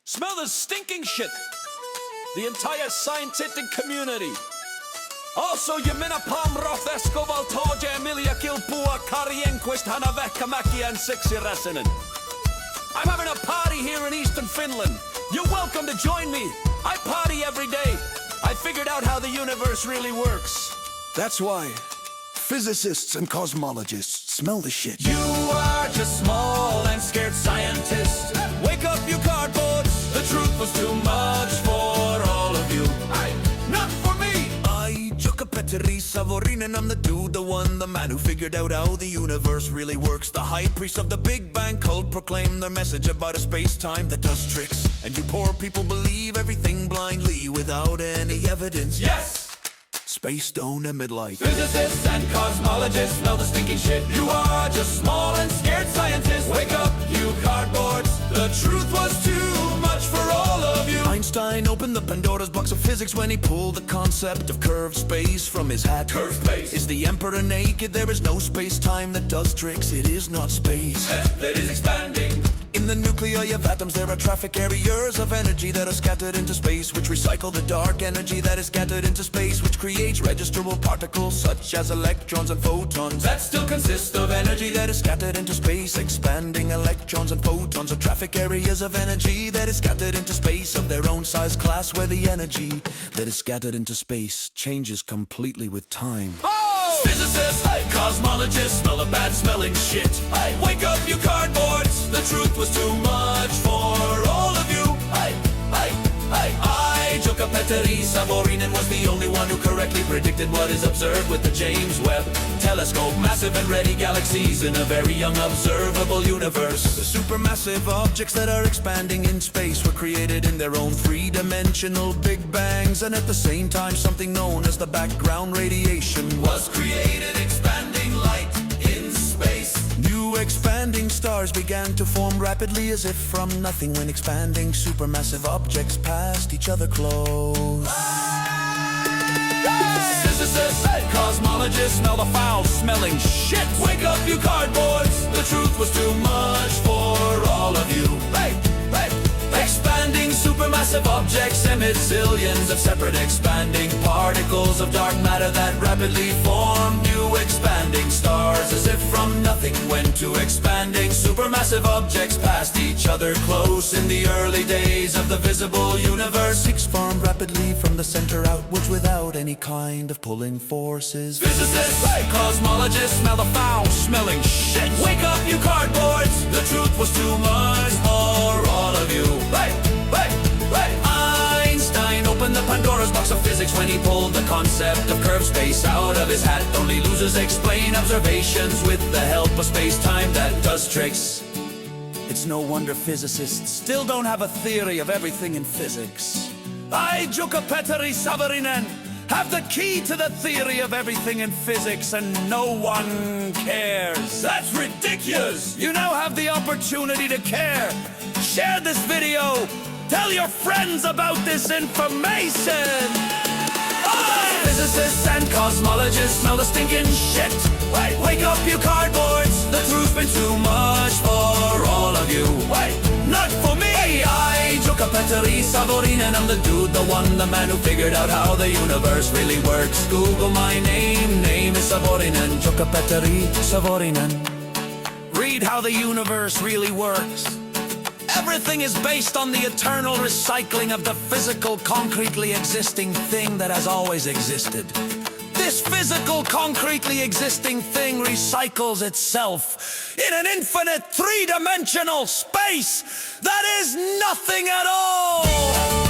Smell the stinking shit! The entire scientific community. Also, ju minä palmrothesko valtoja Emilia kilpua Karjenquist hana vehkamäki and siksiräsinen. I'm having a party here in Eastern Finland. You're welcome to join me. I party every day. I figured out how the universe really works. That's why physicists and cosmologists smell the shit. You are just small and scared scientists. Wake up, you cardboards. The truth was too much for all of you. Not for me. Savorinen, I'm the dude, the one, the man who figured out how the universe really works. The high priest of the Big Bang cult proclaimed their message about a space-time that does tricks. And you poor people believe everything blindly without any evidence. Yes! Space don't emit light. Physicists and cosmologists smell the stinking shit. You are just small and scared scientists. Wake up, you cardboards. The truth was too much for all of you. Einstein opened the Pandora's box of physics when he pulled the concept of curved space from his hat. Curved space. Is the emperor naked? There is no space-time that does tricks. It is not space. That is expanding. In the nuclei of atoms there are traffic carriers of energy that are scattered into space, which recycle the dark energy that is scattered into space, which creates registrable particles such as electrons and photons. That still consists of energy That is scattered into space. Expanding electrons and photons are traffic areas of energy that is scattered into space of their own size class, where the energy that is scattered into space changes completely with time. Physicists, cosmologists smell the bad smelling shit. Wake up, you cardboards. The truth was too much for all of you. Joka Petteri Savorinen was the only one who correctly predicted what is observed with the James Webb telescope. Massive and ready galaxies in a very young observable universe. The supermassive objects that are expanding in space were created in their own three-dimensional Big Bangs, and at the same time something known as the background radiation Was created expanding light in space. New expanding stars began to form rapidly as if from nothing when expanding supermassive objects passed each other close. Physicists, cosmologists smell the foul-smelling shit. Wake up, you cardboards. The truth was too much for all of you. Expanding supermassive objects emit zillions of separate expanding particles of dark matter that rapidly form new expanding stars, as if from nothing went to expanding supermassive objects past each other close. In the early days of the visible universe, Six formed rapidly from the center outwards without any kind of pulling forces. physicists, cosmologists smell the foul-smelling shit. Wake up, you cardboards. The truth was too much for all of you. Einstein opened the Pandora's box of physics when he pulled the concept of curved space out of his hat. Only losers explain observations with the help of space-time that does tricks. It's no wonder physicists still don't have a theory of everything in physics. I, Joka Petteri Savorinen, have the key to the theory of everything in physics, and no one cares. That's ridiculous! You now have the opportunity to care. Share this video. Tell your friends about this information. Physicists and cosmologists smell the stinking shit. Wake up, you cardboards. The truth's been too much for all of you. Not for me. I, Joka Petteri Savorinen, I'm the dude, the one, the man who figured out how the universe really works. Google my name is Savorinen. Joka Petteri Savorinen. Read how the universe really works. Everything is based on the eternal recycling of the physical, concretely existing thing that has always existed. This physical, concretely existing thing recycles itself in an infinite three-dimensional space that is nothing at all!